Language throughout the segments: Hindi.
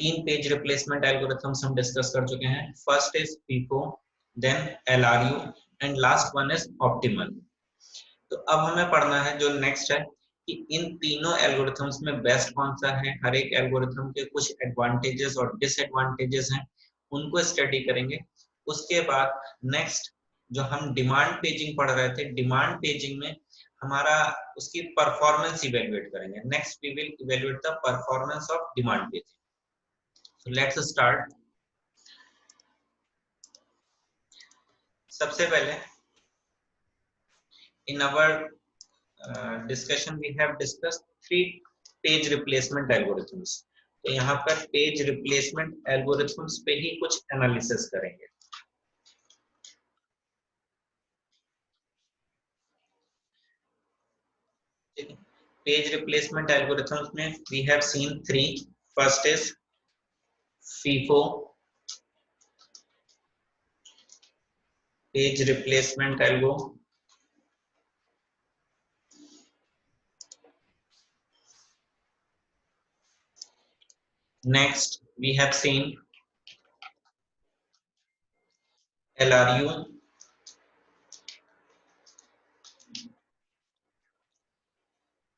तीन पेज रिप्लेसमेंट एल्गोरिथम्स हम डिस्कस कर चुके हैं। First is FIFO, then LRU and last one is optimal. तो अब हमें पढ़ना है जो नेक्स्ट है कि इन तीनों एल्गोरिथम्स में बेस्ट कौन सा है। हर एक एल्गोरिथम के कुछ एडवांटेजेस और डिसएडवांटेजेस हैं, उनको स्टडी करेंगे। उसके बाद नेक्स्ट जो हम डिमांड पेजिंग पढ़ रहे थे, डिमांड पेजिंग में हमारा उसकी परफॉर्मेंस इवेल्युएट करेंगे। Next we will evaluate the performance of demand paging. So let's start. सबसे पहले in our discussion we have discussed three page replacement algorithms. तो यहाँ पर पेज रिप्लेसमेंट एल्गोरिथम्स पे ही कुछ एनालिसिस करेंगे। पेज रिप्लेसमेंट एल्गोरिथम्स में we have seen three. First is FIFO, page replacement algo. Next we have seen LRU,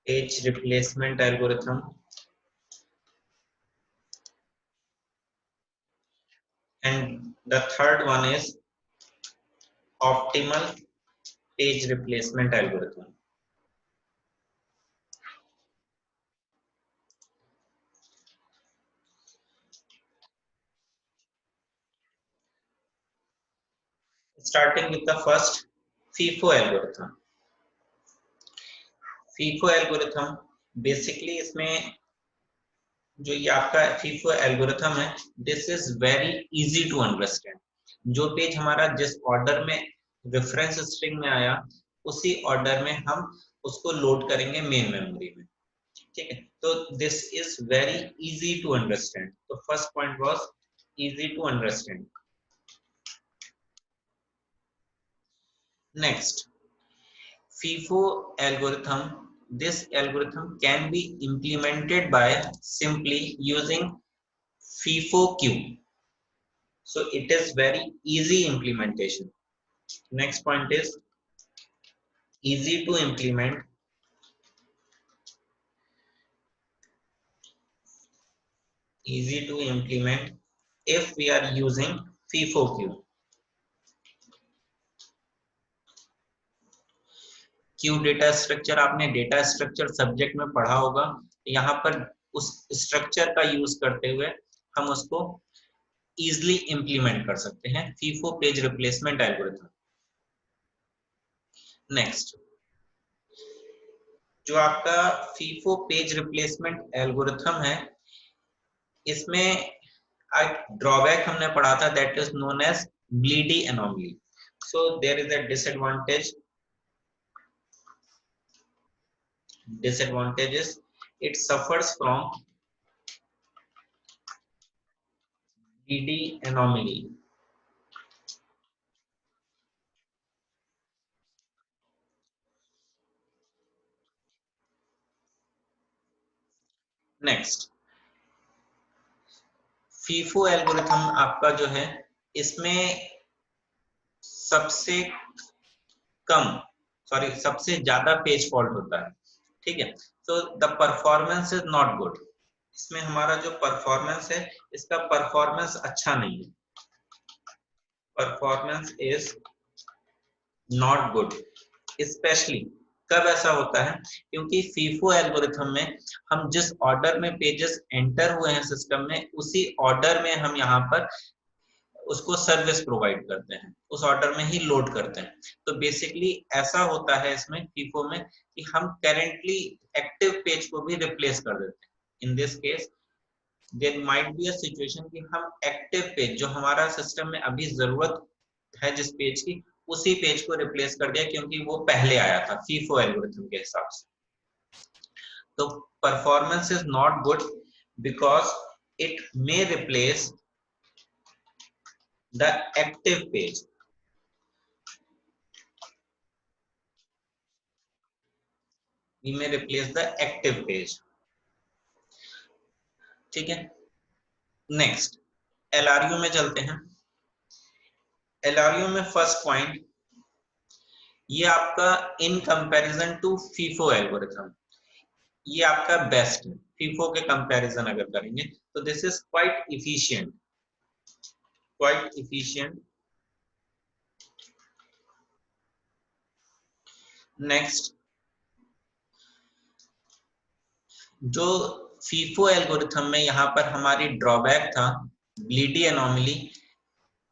page replacement algorithm, and the third one is optimal page replacement algorithm. Starting with the first FIFO algorithm. FIFO algorithm basically इसमें जो ये आपका FIFO algorithm है, this is very easy to understand. जो पेज हमारा जिस ऑर्डर में रेफरेंस स्ट्रिंग में आया उसी ऑर्डर में हम उसको लोड करेंगे मेन मेमोरी में। ठीक है, तो this is very easy to understand. तो first point was easy to understand. Next FIFO algorithm. This algorithm can be implemented by simply using FIFO queue. So it is very easy implementation. Next point is easy to implement. Easy to implement if we are using FIFO queue. Q data structure आपने डेटा स्ट्रक्चर सब्जेक्ट में पढ़ा होगा। यहाँ पर उस स्ट्रक्चर का यूज करते हुए हम उसको इजीली इंप्लीमेंट कर सकते हैं FIFO page replacement algorithm. Next जो आपका FIFO पेज रिप्लेसमेंट एल्गोरिथम है, इसमें एक ड्रॉबैक हमने पढ़ा था, that is known as greedy anomaly. So there is a disadvantages. It suffers from greedy anomaly. Next FIFO algorithm आपका जो है, इसमें सबसे ज्यादा पेज फॉल्ट होता है। ठीक है, तो the performance is not good. इसमें हमारा जो परफॉर्मेंस है, इसका परफॉर्मेंस अच्छा नहीं है। Performance is not good. Specially कब ऐसा होता है, क्योंकि FIFO एल्गोरिथम में हम जिस ऑर्डर में पेजेस एंटर हुए हैं सिस्टम में, उसी ऑर्डर में हम यहाँ पर उसको सर्विस प्रोवाइड करते हैं, उस ऑर्डर में ही लोड करते हैं। तो बेसिकली ऐसा होता है इसमें FIFO में कि हम करेंटली एक्टिव पेज को भी रिप्लेस कर देते हैं। In this case there might be a situation कि हम एक्टिव पेज जो हमारा सिस्टम में अभी जरूरत है जिस पेज की, उसी पेज को रिप्लेस कर दिया क्योंकि वो पहले आया था FIFO एल्गोरिथम के हिसाब से। तो performance is not good because it may replace the active page. We may replace the active page. ठीक है, नेक्स्ट एलआरयू में चलते हैं। एलआरयू में फर्स्ट पॉइंट ये आपका in comparison to FIFO algorithm, ये आपका बेस्ट है। फीफो के कंपैरिजन अगर करेंगे तो this is quite efficient. Next जो फीफो एल्गोरिथम में यहाँ पर हमारी ड्रॉबैक था ग्लीडी एनोमली,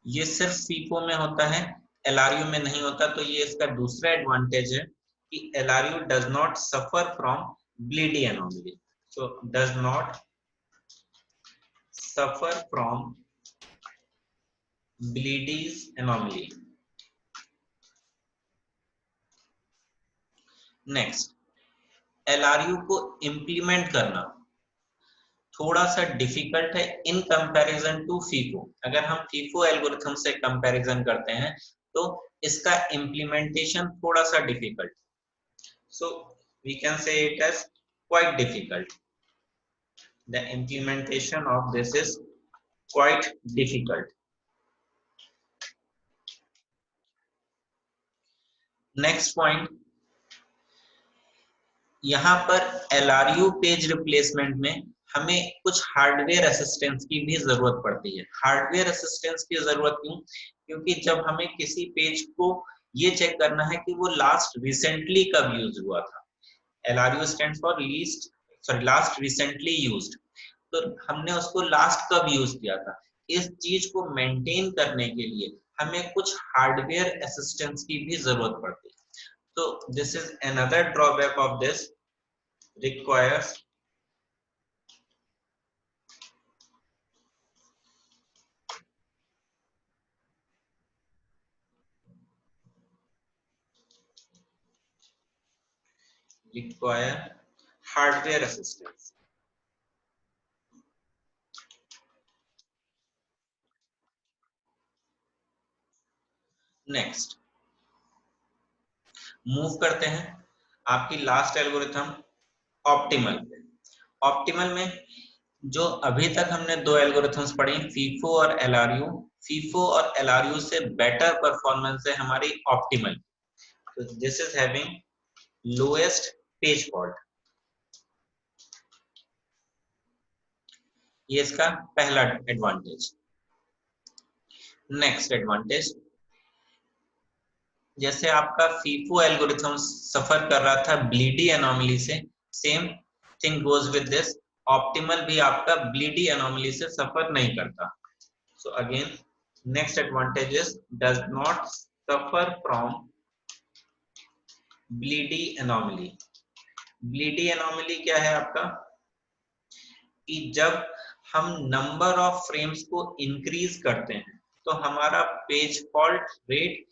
ये सिर्फ फीफो में होता है, एलआरयू में नहीं होता। तो ये इसका दूसरा एडवांटेज है कि LRU does not suffer from greedy anomaly, so does not suffer from greedy's anomaly. Next LRU को इम्प्लीमेंट करना थोड़ा सा डिफिकल्ट है इन कंपैरिजन टू फीफो। अगर हम फीफो एल्गोरिथम से कंपैरिजन करते हैं तो इसका इम्प्लीमेंटेशन थोड़ा सा difficult, so we can say it as quite difficult. The implementation of this is quite difficult. Next point, यहाँ पर एलआरयू पेज रिप्लेसमेंट में हमें कुछ हार्डवेयर असिस्टेंस की भी जरूरत पड़ती है। हार्डवेयर असिस्टेंस की जरूरत क्यों? क्योंकि जब हमें किसी पेज को ये चेक करना है कि वो लास्ट रिसेंटली कब यूज हुआ था, LRU stands for last recently used, तो हमने उसको लास्ट कब यूज किया था, इस चीज को मेंटेन करने के लिए हमें कुछ हार्डवेयर असिस्टेंस की भी जरूरत पड़ती है। So this is another drawback of this, requires hardware assistance. Next move करते हैं आपकी लास्ट एल्गोरिथम ऑप्टिमल पे। ऑप्टिमल में जो अभी तक हमने दो एल्गोरिथम्स पढ़ी फीफो और एलआरयू, फीफो और एलआरयू से बेटर परफॉर्मेंस है हमारी ऑप्टिमल। तो this is having lowest page fault, ये इसका पहला एडवांटेज। नेक्स्ट एडवांटेज, जैसे आपका फीफो एल्गोरिथम सफर कर रहा था ब्लीडी एनोमली से, same thing goes with this, optimal भी आपका ब्लीडी एनोमली से सफर नहीं करता। So again next advantage is does not suffer from Belady anomaly. Belady anomaly क्या है आपका कि जब हम नंबर ऑफ फ्रेम्स को इंक्रीज करते हैं तो हमारा पेज फॉल्ट रेट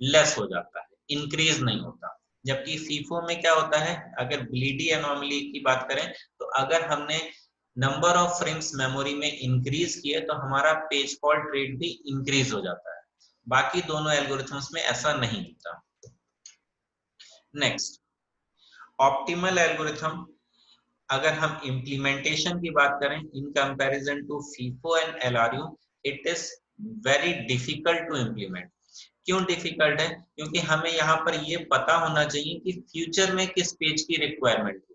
लेस हो जाता है, इंक्रीज नहीं होता। जबकि फीफो में क्या होता है, अगर ब्लीडी एनोमली की बात करें तो अगर हमने नंबर ऑफ फ्रेम्स मेमोरी में इंक्रीज किए तो हमारा पेज फॉल्ट रेट भी इंक्रीज हो जाता है। बाकी दोनों एल्गोरिथम्स में ऐसा नहीं होता। नेक्स्ट ऑप्टिमल एल्गोरिथम, अगर हम इम्प्लीमेंटेशन की बात करें in comparison to FIFO and LRU, it is very difficult to implement. क्यों डिफिकल्ट है? क्योंकि हमें यहाँ पर ये पता होना चाहिए कि फ्यूचर में किस पेज की रिक्वायरमेंट होगी,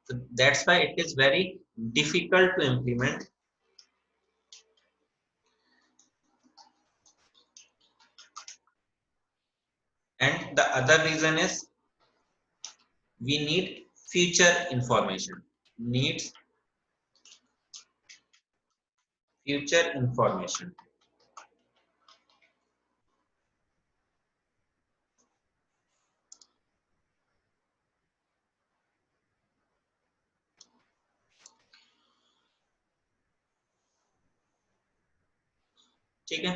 तो that's why it is very difficult to implement. And the other reason is we need future information, needs future information. ठीक है,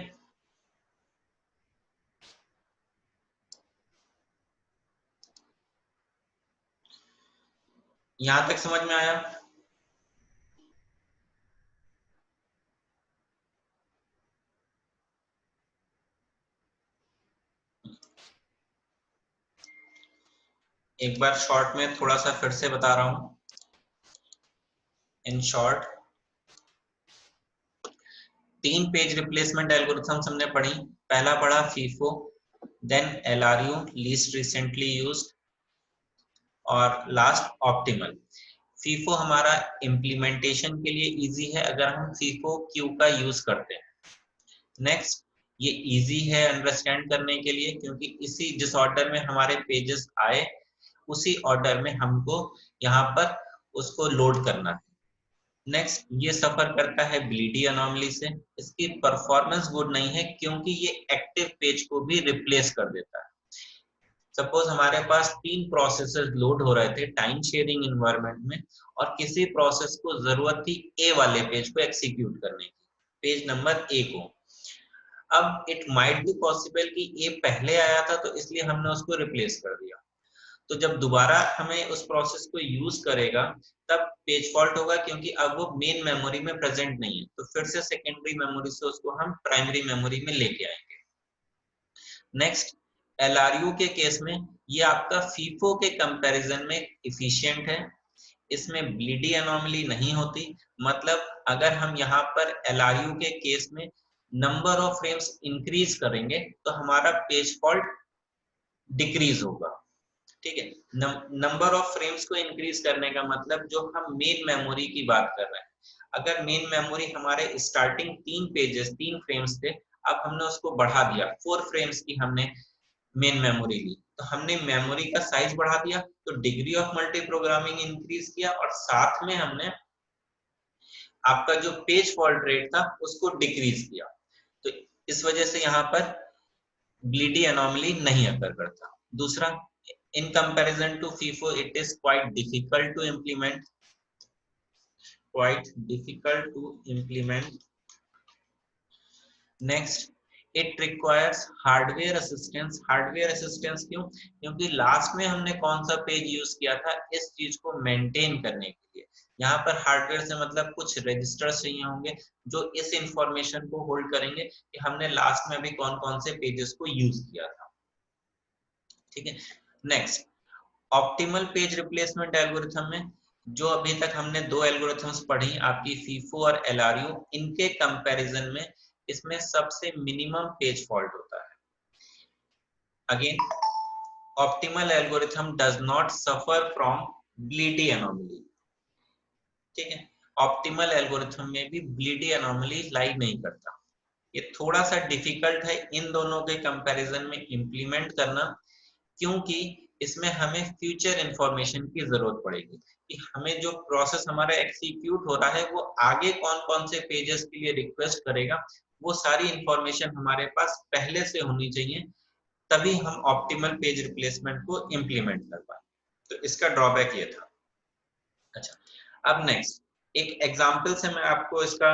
यहां तक समझ में आया? एक बार शॉर्ट में थोड़ा सा फिर से बता रहा हूं। इन शॉर्ट तीन पेज रिप्लेसमेंट एल्गोरिथम्स हमने पढ़ी। पहला पढ़ा FIFO, then LRU least recently used, और लास्ट ऑप्टिमल। फीफो हमारा इम्प्लीमेंटेशन के लिए इजी है अगर हम फीफो क्यू का यूज करते हैं। नेक्स्ट, ये इजी है अंडरस्टैंड करने के लिए क्योंकि इसी जिस ऑर्डर में हमारे पेजेस आए उसी ऑर्डर में हमको यहाँ पर उसको लोड करना है। नेक्स्ट, ये सफर करता है ब्लीडी अनोमली से। इसकी परफॉर्मेंस गुड नहीं है क्योंकि ये एक्टिव पेज को भी रिप्लेस कर देता है। सपोज हमारे पास तीन प्रोसेसेस लोड हो रहे थे टाइम शेयरिंग इन्वायरमेंट में, और किसी प्रोसेस को जरूरत थी ए वाले पेज को एग्जीक्यूट करने की, पेज नंबर ए को। अब इट माइट बी पॉसिबल कि ए पहले आया था तो इसलिए हमने उसको रिप्लेस कर दिया। तो जब दोबारा हमें उस प्रोसेस को यूज करेगा तब पेज फॉल्ट होगा क्योंकि अब वो मेन मेमोरी में प्रेजेंट नहीं है, तो फिर से सेकेंडरी मेमोरी से उसको हम प्राइमरी मेमोरी में लेके आएंगे। नेक्स्ट, एलआरयू के केस में ये आपका फीफो के कंपैरिजन में इफिशिएंट है। इसमें ब्लीडी एनोमली नहीं होती। मतलब अगर हम यहाँ पर एलआरयू के केस में नंबर ऑफ फ्रेम्स इंक्रीज करेंगे तो हमारा पेज फॉल्ट डिक्रीज होगा। ठीक है, नंबर ऑफ फ्रेम्स को इंक्रीज करने का मतलब जो हम मेन मेमोरी की बात कर रहे हैं, अगर मेन मेमोरी हमारे स्टार्टिंग तीन पेजेस तीन फ्रेम्स थे, अब हमने उसको बढ़ा दिया 4 फ्रेम्स की हमने मेन मेमोरी ली, तो हमने मेमोरी का साइज बढ़ा दिया तो degree of multi programming increase किया, और साथ में हमने आपका जो पेज फॉल्ट रेट था उसको डिक्रीज किया। तो इस वजह से यहाँ पर ब्लीडी एनोमली नहीं अकर करता। दूसरा, in comparison to FIFO it is quite difficult to implement, next it requires hardware assistance। Hardware assistance क्यों? क्योंकि लास्ट में हमने कौन सा पेज यूज किया था इस चीज को मेंटेन करने के लिए। यहाँ पर हार्डवेयर से मतलब कुछ रजिस्टर्स चाहिए होंगे जो इस इंफॉर्मेशन को होल्ड करेंगे कि हमने लास्ट में अभी कौन कौन से पेजेस को यूज किया था। ठीक है, next, optimal page replacement algorithm में जो अभी तक हमने दो एल्गोरिथम्स पढ़ी आपकी फीफो और एलआरयू, इनके कंपैरिजन में इसमें सबसे मिनिमम पेज फॉल्ट होता है। Again, optimal algorithm does not suffer from Belady anomaly. ठीक है, ऑप्टिमल एल्गोरिथम में भी ब्लीडी एनोमली लाई नहीं करता। ये थोड़ा सा डिफिकल्ट है इन दोनों के कंपैरिजन में इंप्लीमेंट करना, क्योंकि इसमें हमें फ्यूचर इंफॉर्मेशन की जरूरत पड़ेगी कि हमें जो प्रोसेस हमारा एग्जीक्यूट हो रहा है वो आगे कौन कौन से पेजेस के लिए रिक्वेस्ट करेगा, वो सारी इंफॉर्मेशन हमारे पास पहले से होनी चाहिए, तभी हम ऑप्टिमल पेज रिप्लेसमेंट को इंप्लीमेंट कर पाए। तो इसका ड्रॉबैक ये था। अच्छा, अब नेक्स्ट एक एग्जांपल से मैं आपको इसका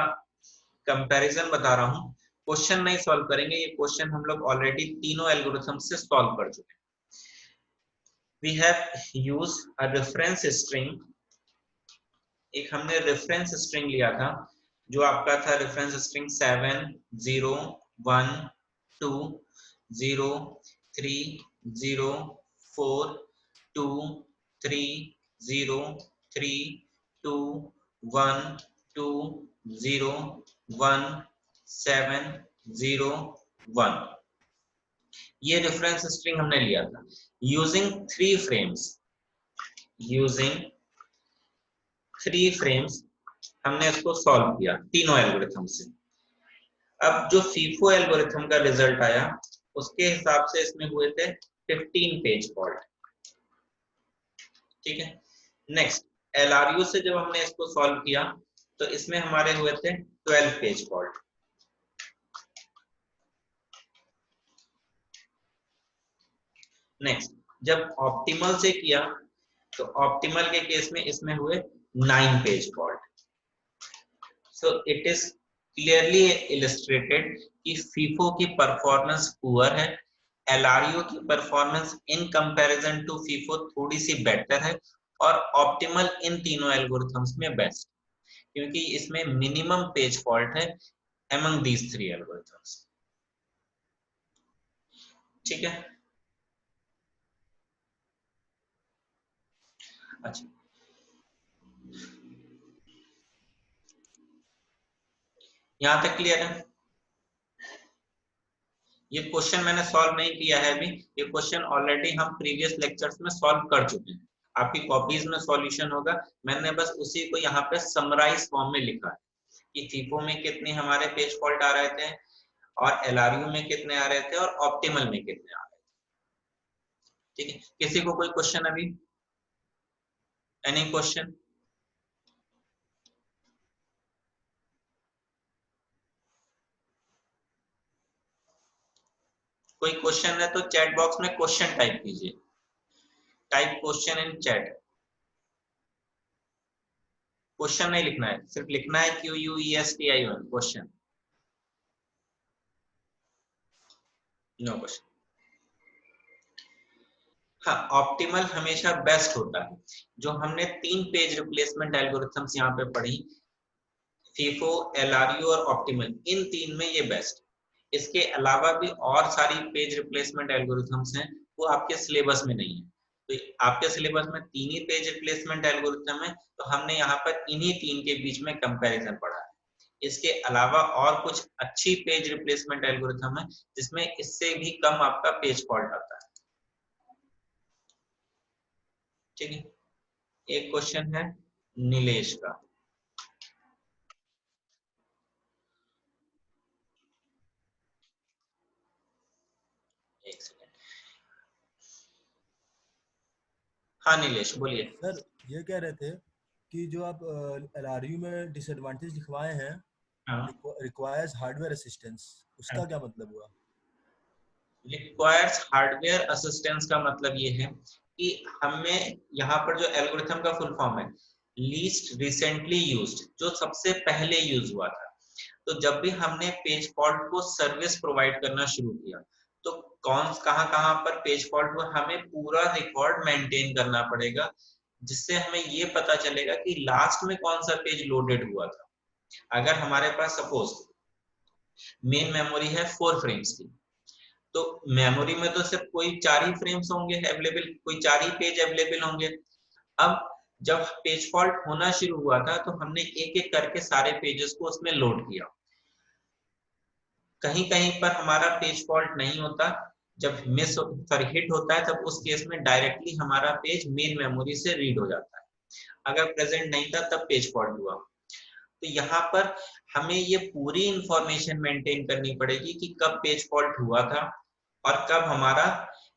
कंपैरिजन बता रहा हूँ। क्वेश्चन नहीं सॉल्व करेंगे, ये क्वेश्चन हम लोग ऑलरेडी तीनों एल्गोरिथम से सॉल्व कर चुके हैं। We have used a reference string। एक हमने रेफरेंस स्ट्रिंग लिया था जो आपका था रेफरेंस स्ट्रिंग 7 0 1 2 0 3 0 4 2 3 0 3 2 1 2 0 1 7 0 1। ये रेफरेंस स्ट्रिंग हमने लिया था यूजिंग 3 फ्रेम्स। यूजिंग 3 फ्रेम्स हमने इसको सॉल्व किया तीनों एल्गोरिथम से। अब जो फीफो एल्गोरिथम का रिजल्ट आया उसके हिसाब से इसमें हुए थे 15 पेज फॉल्ट। ठीक है, नेक्स्ट एलआरयू से जब हमने इसको सॉल्व किया तो इसमें हमारे हुए थे 12 पेज फॉल्ट। नेक्स्ट, जब ऑप्टिमल से किया तो ऑप्टिमल के केस में इसमें हुए 9 page fault. So it is clearly illustrated कि FIFO की परफॉर्मेंस पुअर है, LRU की performance in comparison to FIFO थोड़ी सी बेटर है, और ऑप्टिमल इन तीनों एल्गोरिथम्स में बेस्ट, क्योंकि इसमें मिनिमम पेज फॉल्ट है among these 3 एल्गोरिथम्स। ठीक है, अच्छा यहाँ तक क्लियर है? ये क्वेश्चन मैंने सॉल्व नहीं किया है अभी, ये क्वेश्चन ऑलरेडी हम प्रीवियस लेक्चर्स में सॉल्व कर चुके हैं, आपकी कॉपीज में सॉल्यूशन होगा। मैंने बस उसी को यहाँ पे समराइज फॉर्म में लिखा है कि फीफो में कितने हमारे पेज फॉल्ट आ रहे थे और एलआरयू में कितने आ रहे थे और ऑप्टिमल में कितने आ रहे थे। ठीक है, किसी को कोई क्वेश्चन अभी? Any question? कोई क्वेश्चन है तो चैट बॉक्स में क्वेश्चन टाइप कीजिए, type question in chat. Question नहीं लिखना है, सिर्फ लिखना है QUESTION क्वेश्चन, नो क्वेश्चन। हाँ, ऑप्टिमल हमेशा बेस्ट होता है। जो हमने 3 पेज रिप्लेसमेंट एल्गोरिथम्स यहाँ पे पढ़ी, फीफो, एलआरयू और ऑप्टिमल, इन 3 में ये बेस्ट। इसके अलावा भी और सारी पेज रिप्लेसमेंट एल्गोरिथम्स हैं, वो आपके सिलेबस में नहीं है। तो आपके सिलेबस में 3 ही पेज रिप्लेसमेंट एल्गोरिथम है, तो हमने यहाँ पर इन्हीं 3 के बीच में कंपैरिजन पढ़ा है। इसके अलावा और कुछ अच्छी पेज रिप्लेसमेंट एल्गोरिथम है जिसमें इससे भी कम आपका पेज फॉल्ट आता है। ठीक है, एक क्वेश्चन है नीलेश का। एक सेकंड। हाँ नीलेश बोलिए। सर ये कह रहे थे कि जो आप एलआरयू में डिसएडवांटेज लिखवाए हैं, हाँ, रिक्वायर्स हार्डवेयर असिस्टेंस, उसका क्या मतलब हुआ? रिक्वायर्स हार्डवेयर असिस्टेंस का मतलब ये है कि हमें यहाँ पर जो एल्गोरिथम का फुल फॉर्म है लीस्ट रिसेंटली यूज्ड, जो सबसे पहले यूज हुआ था। तो जब भी हमने पेज फॉल्ट को सर्विस प्रोवाइड करना शुरू किया, तो कौन कहाँ कहाँ पर पेज फॉल्ट हुआ, हमें पूरा रिकॉर्ड मेंटेन करना पड़ेगा, जिससे हमें ये पता चलेगा कि लास्ट में कौन सा पेज लोडेड हुआ था। अगर हमारे पास सपोज मेन मेमोरी है 4 फ्रेम्स की, तो मेमोरी में तो सिर्फ कोई 4 ही फ्रेम्स होंगे अवेलेबल, कोई 4 ही पेज अवेलेबल होंगे। अब जब पेज फॉल्ट होना शुरू हुआ था तो हमने एक एक करके सारे पेजेस को उसमें लोड किया। कहीं कहीं पर हमारा पेज फॉल्ट नहीं होता, जब मिस सॉरी हिट होता है तब उस केस में डायरेक्टली हमारा पेज मेन मेमोरी से रीड हो जाता है। अगर प्रेजेंट नहीं था तब पेज फॉल्ट हुआ। तो यहाँ पर हमें ये पूरी इंफॉर्मेशन मेंटेन करनी पड़ेगी कि कब पेज फॉल्ट हुआ था और कब हमारा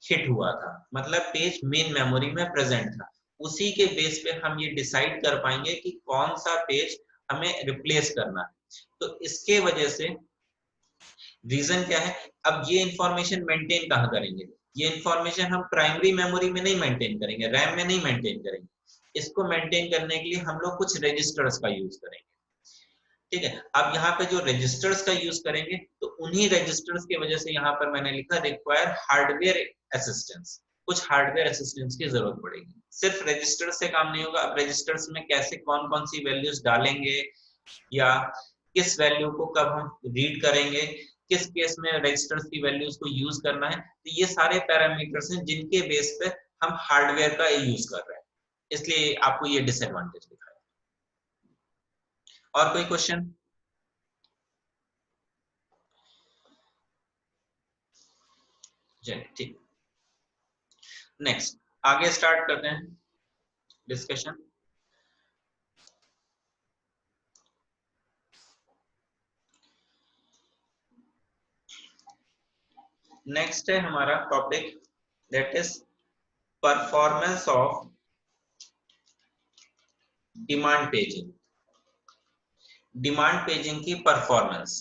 हिट हुआ था, मतलब पेज मेन मेमोरी में प्रेजेंट था। उसी के बेस पे हम ये डिसाइड कर पाएंगे कि कौन सा पेज हमें रिप्लेस करना है। तो इसके वजह से रीजन क्या है, अब ये इंफॉर्मेशन मेंटेन कहाँ करेंगे? ये इंफॉर्मेशन हम प्राइमरी मेमोरी में नहीं मेंटेन करेंगे, रैम में नहीं मेंटेन करेंगे। इसको मेंटेन करने के लिए हम लोग कुछ रजिस्टर्स का यूज करेंगे। ठीक है, अब यहाँ पे जो रजिस्टर्स का यूज करेंगे तो उन्हीं रजिस्टर्स की वजह से यहाँ पर मैंने लिखा रिक्वायर हार्डवेयर असिस्टेंस, कुछ हार्डवेयर असिस्टेंस की जरूरत पड़ेगी। सिर्फ रजिस्टर से काम नहीं होगा। अब रजिस्टर्स में कैसे कौन कौन सी वैल्यूज डालेंगे या किस वैल्यू को कब हम रीड करेंगे, किस केस में रजिस्टर्स की वैल्यूज को यूज करना है, तो ये सारे पैरामीटर्स हैं जिनके बेस पे हम हार्डवेयर का यूज कर रहे हैं, इसलिए आपको ये डिसएडवांटेज दिखा है। और कोई क्वेश्चन? चलिए ठीक, नेक्स्ट आगे स्टार्ट करते हैं डिस्कशन। नेक्स्ट है हमारा topic that is performance of demand paging. Demand paging की परफॉर्मेंस।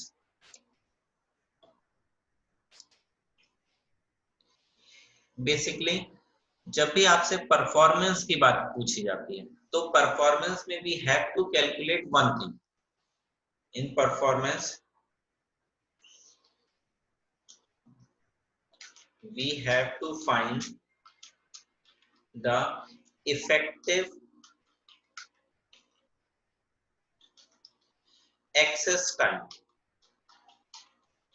बेसिकली जब भी आपसे परफॉर्मेंस की बात पूछी जाती है तो परफॉर्मेंस में we have to calculate one thing. In performance we have to find the effective access time।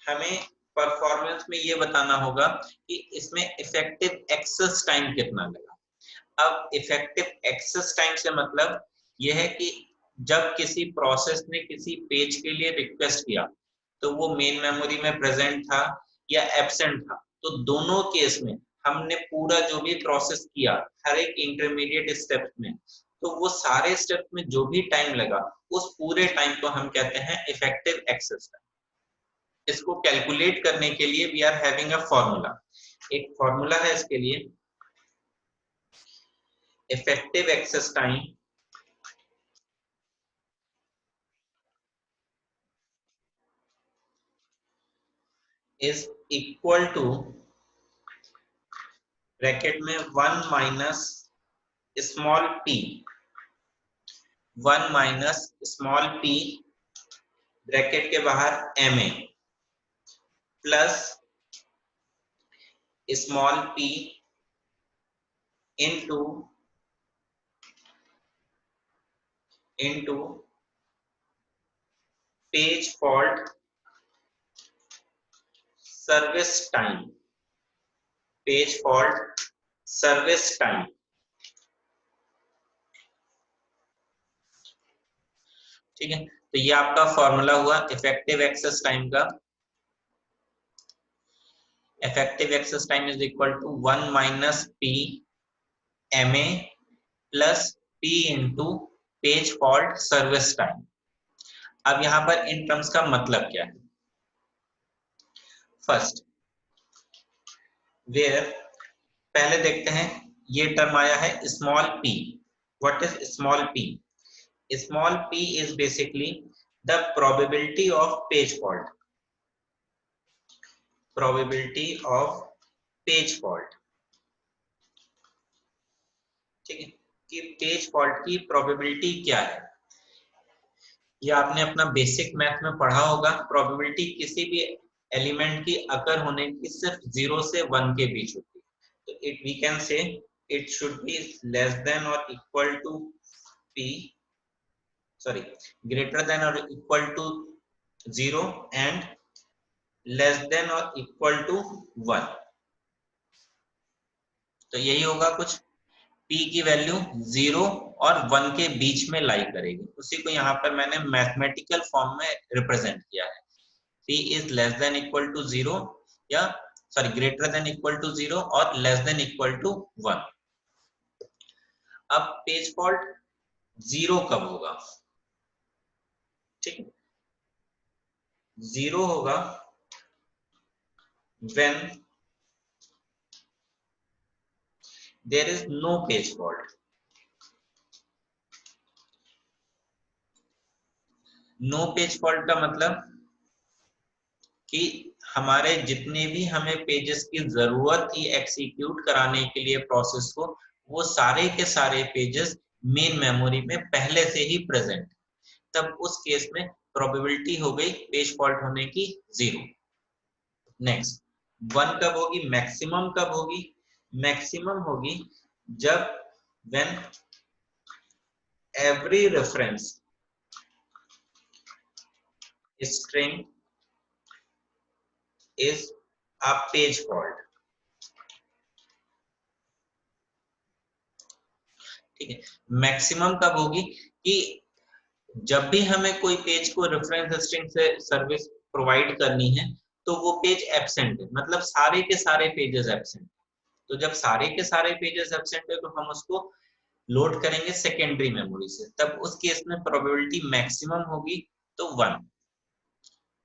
हमें परफॉर्मेंस में ये बताना होगा कि इसमें इफेक्टिव एक्सेस टाइम कितना लगा। अब इफेक्टिव एक्सेस टाइम से मतलब यह है कि जब किसी प्रोसेस ने किसी पेज के लिए रिक्वेस्ट किया तो वो मेन मेमोरी में प्रेजेंट था या एब्सेंट था, तो दोनों केस में हमने पूरा जो भी प्रोसेस किया हर एक इंटरमीडिएट स्टेप में, तो वो सारे स्टेप में जो भी टाइम लगा उस पूरे टाइम को हम कहते हैं इफेक्टिव एक्सेस टाइम। इसको कैलकुलेट करने के लिए we are having a formula. एक फॉर्मूला है इसके लिए, effective access time is equal to bracket में 1 minus small p, 1 minus small p bracket के बाहर ma plus small p into page fault service time, page fault service time. ठीक है, तो ये आपका फॉर्मूला हुआ इफेक्टिव एक्सेस टाइम का। Effective access time is equal to 1 minus p ma plus p into page fault service time. अब यहां पर इन टर्म्स का मतलब क्या है? फर्स्ट वेयर, पहले देखते हैं ये टर्म आया है small p। What is small p? Small p is basically the probability of page fault, probability of page fault. ठीक है, कि पेज फॉल्ट की प्रोबेबिलिटी क्या है। ये आपने अपना बेसिक मैथ में पढ़ा होगा, प्रोबेबिलिटी किसी भी एलिमेंट की अकर होने की सिर्फ 0 से 1 के बीच होती है। तो it we can say it should be less than और equal to p, sorry greater than और equal to 0 and less than और इक्वल टू 1। तो यही होगा कुछ, p की वैल्यू 0 और 1 के बीच में लाई करेगी, उसी को यहाँ पर मैंने मैथमेटिकल फॉर्म में रिप्रेजेंट किया है। p is less than equal to 0 या sorry greater than equal to 0 और लेस देन इक्वल टू 1। अब पेज फॉल्ट 0 कब होगा? ठीक है, 0 होगा when there is no page fault। No page fault का मतलब कि हमारे जितने भी हमें पेजेस की जरूरत थी एक्सिक्यूट कराने के लिए प्रोसेस को, वो सारे के सारे पेजेस मेन मेमोरी में पहले से ही प्रेजेंट, तब उस केस में प्रोबेबिलिटी हो गई पेज फॉल्ट होने की 0। नेक्स्ट 1 कब होगी? मैक्सिमम कब होगी? मैक्सिमम होगी जब when every reference string is a page fault। ठीक है, मैक्सिमम कब होगी? कि जब भी हमें कोई पेज को रेफरेंस स्ट्रिंग से सर्विस प्रोवाइड करनी है तो वो पेज एब्सेंट है, मतलब सारे के सारे पेजेस एब्सेंट। तो जब सारे के सारे पेजेस एब्सेंट है तो हम उसको लोड करेंगे सेकेंडरी मेमोरी से, तब उस केस में प्रोबेबिलिटी मैक्सिमम होगी तो 1।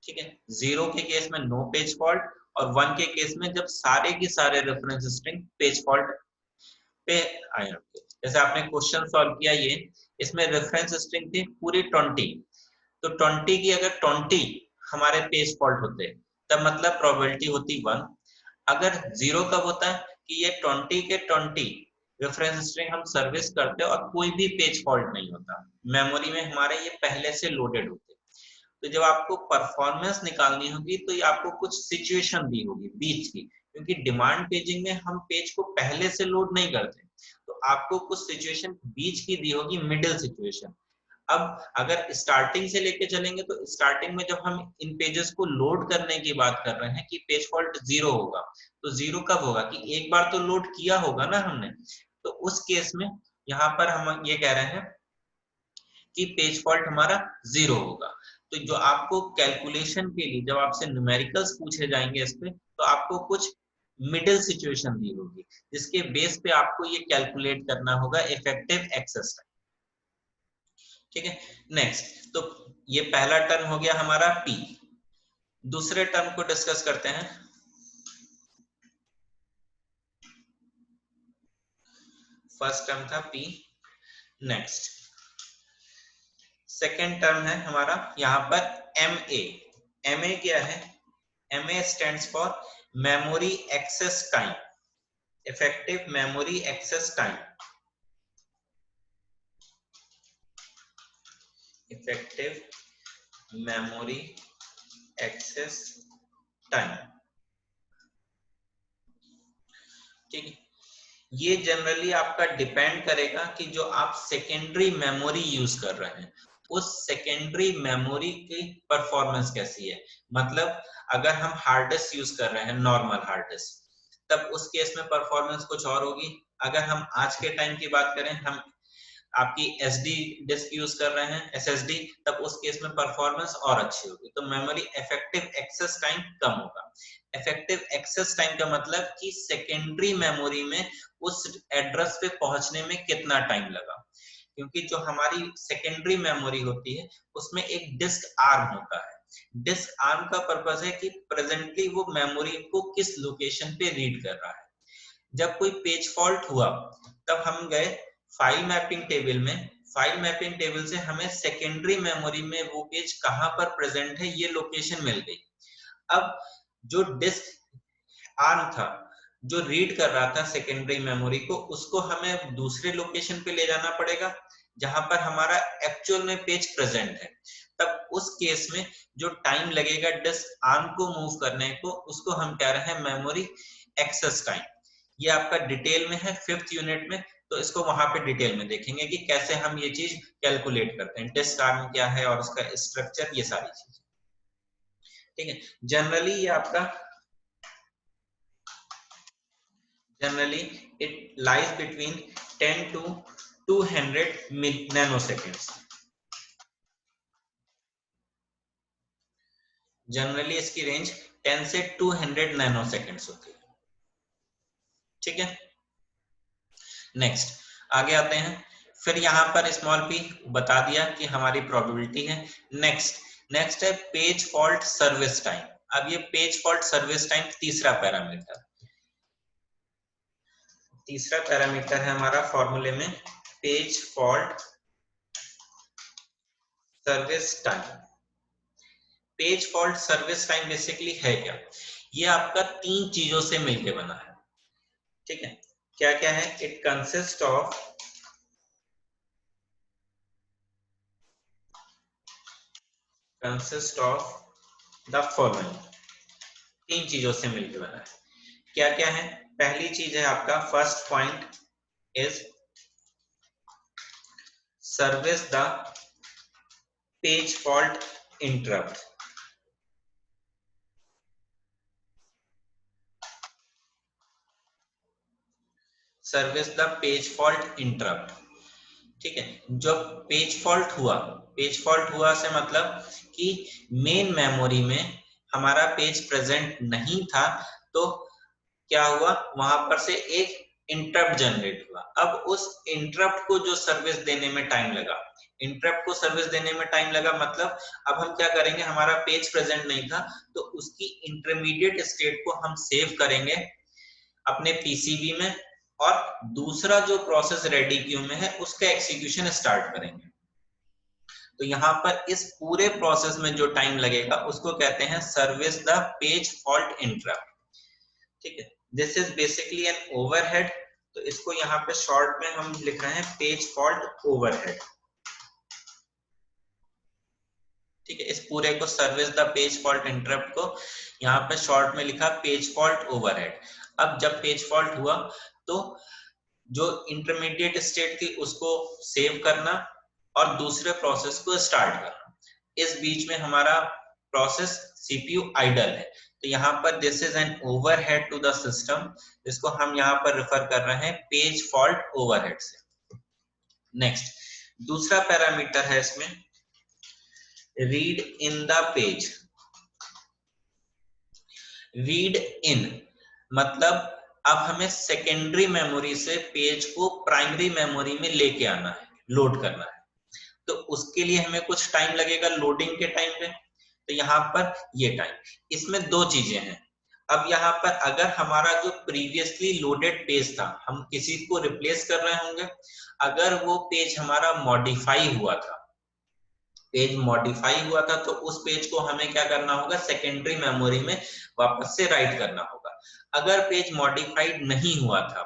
ठीक है, 0 के केस में नो पेज फॉल्ट और 1 के केस में जब सारे के सारे रेफरेंस स्ट्रिंग पेज फॉल्ट पे आए। जैसे आपने क्वेश्चन सॉल्व किया, ये इसमें रेफरेंस स्ट्रिंग थी पूरी 20, तो 20 की अगर 20 हमारे पेज फॉल्ट होते तब मतलब प्रोबेबिलिटी होती 1। अगर 0 कब होता है? कि ये 20 के 20 रेफरेंस स्ट्रिंग हम सर्विस करते और कोई भी पेज फॉल्ट नहीं होता, मेमोरी में हमारे ये पहले से लोडेड होते। तो जब आपको परफॉर्मेंस निकालनी होगी तो ये आपको कुछ सिचुएशन दी होगी बीच की, क्योंकि डिमांड पेजिंग में हम पेज को पहले से लोड नहीं करते, तो आपको कुछ सिचुएशन बीच की दी होगी, मिडिल सिचुएशन। अब अगर स्टार्टिंग से लेके चलेंगे तो स्टार्टिंग में जब हम इन पेजेस को लोड करने की बात कर रहे हैं कि पेज फॉल्ट 0 होगा, तो 0 कब होगा? कि एक बार तो लोड किया होगा ना हमने, तो उस केस में यहाँ पर हम ये कह रहे हैं कि पेज फॉल्ट हमारा 0 होगा। तो जो आपको कैलकुलेशन के लिए जब आपसे न्यूमेरिकल्स पूछे जाएंगे इस पे, तो आपको कुछ मिडिल सिचुएशन दी होगी जिसके बेस पे आपको ये कैलकुलेट करना होगा इफेक्टिव एक्सेस टाइम। ठीक है, नेक्स्ट, तो ये पहला टर्म हो गया हमारा P। दूसरे टर्म को डिस्कस करते हैं। फर्स्ट टर्म था P। नेक्स्ट सेकेंड टर्म है हमारा यहाँ पर MA। MA क्या है? MA stands for memory access time, effective memory access time, effective memory access time. ठीक है, ये जनरली आपका डिपेंड करेगा कि जो आप सेकेंडरी मेमोरी यूज कर रहे हैं उस सेकेंडरी मेमोरी की परफॉर्मेंस कैसी है। मतलब अगर हम हार्ड डिस्क यूज कर रहे हैं, नॉर्मल हार्ड डिस्क, तब उस केस में परफॉर्मेंस कुछ और होगी। अगर हम आज के टाइम की बात करें, हम आपकी SD डिस्क यूज कर रहे हैं, SSD, तब उस केस में परफॉर्मेंस और अच्छी होगी। तो मेमोरी इफेक्टिव एक्सेस टाइम कम होगा। इफेक्टिव एक्सेस टाइम का मतलब कि सेकेंडरी मेमोरी में उस एड्रेस पे पहुंचने में कितना टाइम लगा। क्योंकि जो हमारी सेकेंडरी मेमोरी होती है उसमें एक डिस्क आर्म होता है। डिस्क आर्म का पर्पस है कि प्रेजेंटली वो मेमोरी को किस लोकेशन पे रीड कर रहा है। जब कोई पेज फॉल्ट हुआ तब हम गए फाइल मैपिंग टेबल में, फाइल मैपिंग टेबल से हमें सेकेंडरी मेमोरी में वो पेज कहां पर प्रेजेंट है ये लोकेशन मिल गई। अब जो डिस्क आर्म था जो रीड कर रहा था सेकेंडरी मेमोरी को, उसको हमें दूसरे लोकेशन पे ले जाना पड़ेगा जहां पर हमारा एक्चुअल में पेज प्रेजेंट है। तब उस केस में जो टाइम लगेगा डिस्क आर्म को मूव करने को, उसको हम कह रहे हैं मेमोरी एक्सेस टाइम। ये आपका डिटेल में है 5th यूनिट में, तो इसको वहां पे डिटेल में देखेंगे कि कैसे हम ये चीज कैलकुलेट करते हैं, डिस्क आर्म क्या है और उसका स्ट्रक्चर, ये सारी चीज। ठीक है, जनरली ये आपका generally it lies between 10 to 200 nanoseconds। Generally इसकी रेंज 10 से 200 नैनोसेकंड्स होती है। ठीक है, नेक्स्ट आगे आते हैं। फिर यहाँ पर स्मॉल p बता दिया कि हमारी प्रोबेबिलिटी है। नेक्स्ट है पेज फॉल्ट सर्विस टाइम। अब ये पेज फॉल्ट सर्विस टाइम तीसरा पैरामीटर है हमारा फॉर्मूले में, page fault service time. Page fault service time basically है क्या? ये आपका 3 चीजों से मिलके बना है। ठीक है, क्या क्या है? It consist of the following. 3 चीजों से मिलके बना है। क्या क्या है? पहली चीज है आपका, first point is service the page fault interrupt. Service the page fault interrupt. ठीक है, जब पेज फॉल्ट हुआ से मतलब कि मेन मेमोरी में हमारा पेज प्रेजेंट नहीं था, तो क्या हुआ, वहां पर से एक इंटरप्ट जनरेट हुआ। अब उस इंटरप्ट को जो सर्विस देने में टाइम लगा, मतलब अब हम क्या करेंगे, हमारा पेज प्रेजेंट नहीं था तो उसकी इंटरमीडिएट स्टेट को हम सेव करेंगे अपने पीसीबी में, और दूसरा जो प्रोसेस रेडी क्यू में है उसका एग्जीक्यूशन स्टार्ट करेंगे। तो यहाँ पर इस पूरे प्रोसेस में जो टाइम लगेगा उसको कहते हैं service the page fault interrupt. ठीक है, this is basically an overhead. तो इसको यहाँ पे शॉर्ट में हम लिख रहे हैं पेज फॉल्ट ओवरहेड। ठीक है, इस पूरे को service the page fault interrupt को यहाँ पे शॉर्ट में लिखा पेज फॉल्ट ओवरहेड। अब जब पेज फॉल्ट हुआ तो जो इंटरमीडिएट स्टेट थी उसको सेव करना और दूसरे प्रोसेस को स्टार्ट करना। इस बीच में हमारा प्रोसेस सीपीयू आइडल है, तो यहाँ पर this is an overhead to the system, जिसको हम यहाँ पर रेफर कर रहे हैं पेज फॉल्ट ओवरहेड से। नेक्स्ट, दूसरा पैरामीटर है इसमें read in the page. Read in मतलब अब हमें सेकेंडरी मेमोरी से पेज को प्राइमरी मेमोरी में लेके आना है, लोड करना है। तो उसके लिए हमें कुछ टाइम लगेगा लोडिंग के टाइम पे। तो यहाँ पर ये टाइम, इसमें दो चीजें हैं। अब यहाँ पर अगर हमारा जो प्रीवियसली लोडेड पेज था, हम किसी को रिप्लेस कर रहे होंगे, अगर वो पेज हमारा मॉडिफाई हुआ था, पेज मॉडिफाई हुआ था, तो उस पेज को हमें क्या करना होगा, सेकेंडरी मेमोरी में वापस से राइट करना होगा। अगर पेज मॉडिफाइड नहीं हुआ था,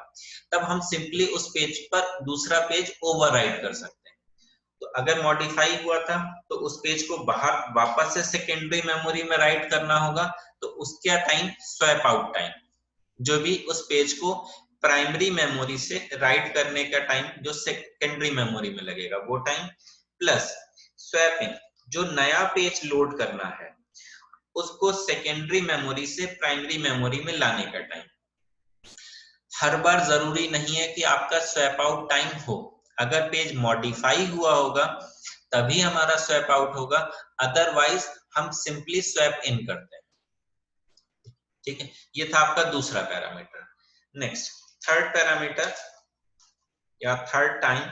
तब हम सिंपली उस पेज पर दूसरा पेज ओवरराइट कर सकते हैं। तो अगर मॉडिफाई हुआ था तो उस पेज को बाहर वापस से सेकेंडरी मेमोरी में राइट करना होगा। तो उसका टाइम स्वैप आउट टाइम, जो भी उस पेज को प्राइमरी मेमोरी से राइट करने का टाइम जो सेकेंडरी मेमोरी में लगेगा वो टाइम, प्लस स्वैप इन जो नया पेज लोड करना है उसको सेकेंडरी मेमोरी से प्राइमरी मेमोरी में लाने का टाइम। हर बार जरूरी नहीं है कि आपका स्वैप आउट टाइम हो। अगर पेज मॉडिफाई हुआ होगा तभी हमारा स्वैप आउट होगा, अदरवाइज हम सिंपली स्वैप इन करते हैं। ठीक है, ये था आपका दूसरा पैरामीटर। नेक्स्ट थर्ड पैरामीटर या third time,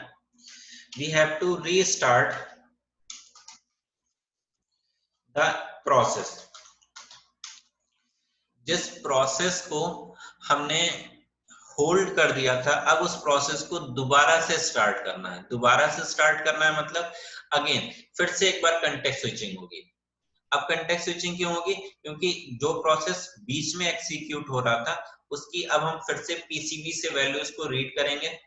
we have to restart the process. जिस प्रोसेस को हमने होल्ड कर दिया था, अब उस प्रोसेस को दोबारा से स्टार्ट करना है। दोबारा से स्टार्ट करना है मतलब अगेन फिर से एक बार कंटेक्स्ट स्विचिंग होगी। अब कंटेक्स्ट स्विचिंग क्यों होगी, क्योंकि जो प्रोसेस बीच में एग्जीक्यूट हो रहा था उसकी अब हम फिर से पीसीबी से वैल्यूज को रीड करेंगे,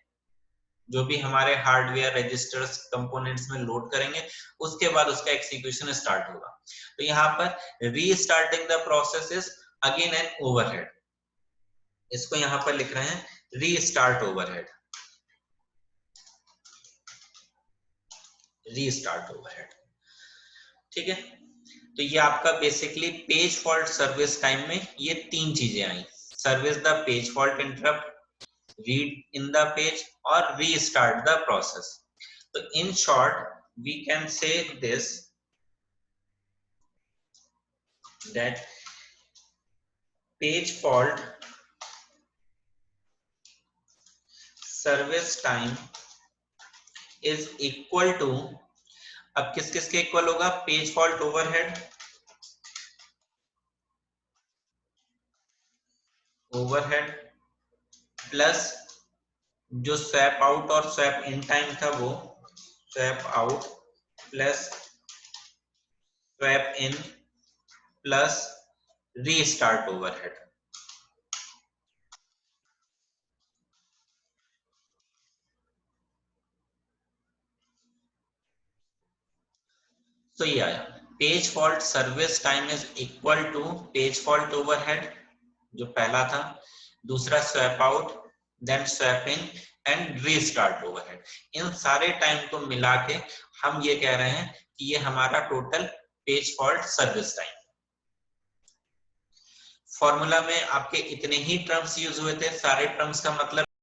जो भी हमारे हार्डवेयर रजिस्टर्स कंपोनेंट्स में लोड करेंगे, उसके बाद उसका एग्जीक्यूशन स्टार्ट होगा। तो यहाँ पर restarting the process is again an overhead. इसको यहाँ पर लिख रहे हैं रीस्टार्ट ओवरहेड, रीस्टार्ट ओवरहेड। ठीक है, तो ये आपका basically page fault service time में ये तीन चीजें आई, service the page fault interrupt, read in the page और रीस्टार्ट द प्रोसेस। तो in short we can say this that page fault service time is equal to, अब किस किस के इक्वल होगा, page fault overhead, overhead plus जो स्वैप आउट और स्वैप इन टाइम था वो swap out plus swap in plus restart overhead. तो ये आया page fault service time is equal to page fault overhead जो पहला था, दूसरा swap out, then swap in and restart overhead. इन सारे टाइम को मिला के हम ये कह रहे हैं कि ये हमारा total page fault service time. Formula में आपके इतने ही टर्म्स यूज हुए थे, सारे टर्म्स का मतलब